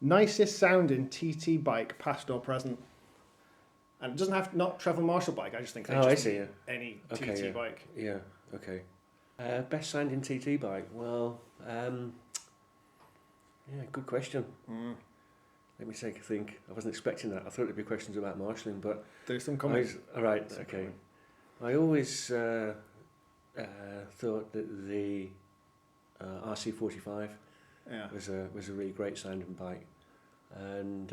Nicest sounding TT bike, past or present. And it doesn't have to not Trevor Marshall bike. I just think I see. Yeah. Any Okay, TT yeah. bike. Yeah. Okay. Best sounding TT bike. Well, yeah, good question. Let me take a think. I wasn't expecting that. I thought there'd be questions about marshalling, but There's some comments. all right. Okay. I always thought that the RC45 was a really great sounding bike, and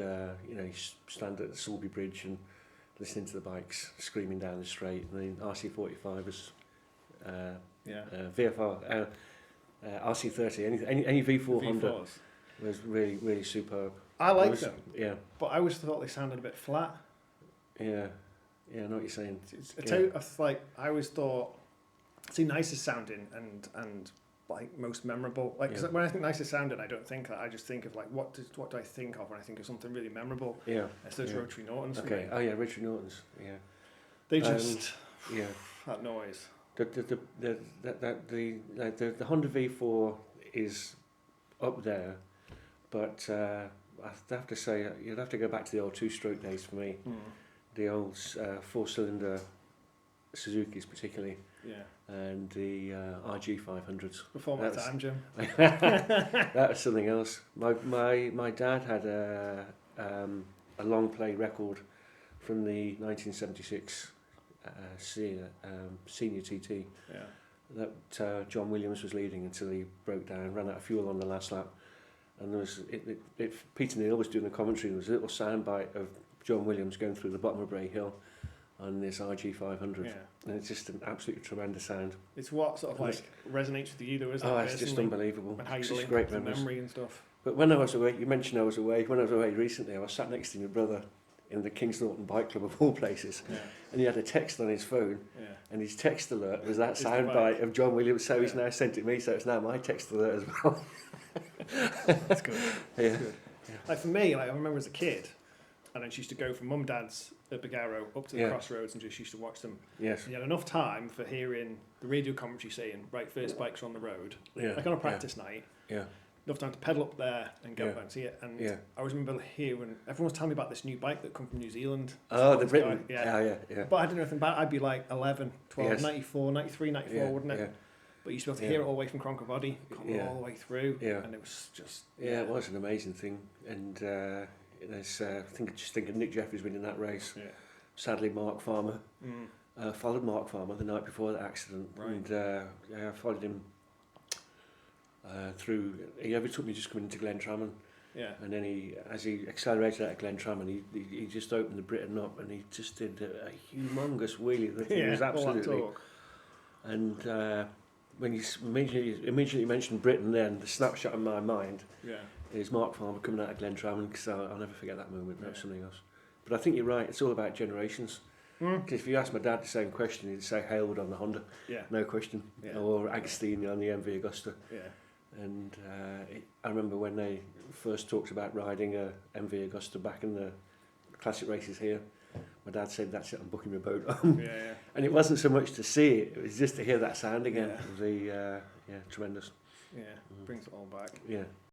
you stand at the Sulby Bridge and listening to the bikes screaming down the straight. And the RC45 was VFR, RC30, any V4 Honda was really superb. I like them, yeah, but I always thought they sounded a bit flat. Yeah, I know what you're saying. It's like I always thought, see, nicest sounding and like most memorable. Like 'cause when I think nicest sounding, I don't think that. I just think of like what do I think of when I think of something really memorable? Yeah, it's those Rotary Nortons. Okay. Oh yeah, Rotary Nortons. Yeah. They just that noise. The Honda V4 is up there, but I have to say you'd have to go back to the old two-stroke days for me. The old four-cylinder Suzuki's particularly. Yeah. And the RG500s. Before my time, Jim. That was something else. My dad had a long play record from the 1976 senior TT that John Williams was leading until he broke down, ran out of fuel on the last lap. And there was Peter Neal was doing the commentary. There was a little soundbite of John Williams going through the bottom of Bray Hill on this RG500, and it's just an absolutely tremendous sound. It's what sort of like resonates with you, though, isn't it? Oh, it's just unbelievable. And how you link great memory and stuff. But when I was away, you mentioned I was away. When I was away recently, I was sat next to my brother in the Kings Norton Bike Club of all places, and he had a text on his phone, and his text alert was that soundbite of John Williams. So he's now sent it me, so it's now my text alert as well. That's good. That's good. Like for me, like I remember as a kid, and I used to go from mum and dad's at Big Arrow up to the crossroads and just used to watch them. Yes. And you had enough time for hearing the radio commentary saying, right, first bikes are on the road. Yeah. Like on a practice night. Yeah. Enough time to pedal up there and go back and see it. And I always remember hearing everyone was telling me about this new bike that come from New Zealand. Oh, the Britain. Yeah. But I didn't know anything about it. I'd be like 11, 12, 94, 93, 94, wouldn't it? Yeah. But you used to be able to hear it all the way from Cronkabody, all the way through. Yeah. And it was just... Yeah, it was an amazing thing. And I think of Nick Jeffries winning that race. Yeah. Sadly, Mark Farmer. Followed Mark Farmer the night before that accident. Right. And I followed him through... He overtook me just coming into Glentrammon. Yeah. And then as he accelerated out of Glentrammon, he just opened the Britain up and he just did a humongous wheelie. The thing was absolutely... And... when you immediately mentioned Britain, then the snapshot in my mind is Mark Farmer coming out of Glentrammon, because I'll never forget that moment. That was something else. But I think you're right. It's all about generations. Because if you ask my dad the same question, he'd say Hailwood on the Honda, no question, or Agostini on the MV Augusta. Yeah. And I remember when they first talked about riding a MV Augusta back in the classic races here. My dad said, "That's it, I'm booking my boat home." And it wasn't so much to see it; it was just to hear that sound again. It was tremendous. Yeah, brings it all back. Yeah.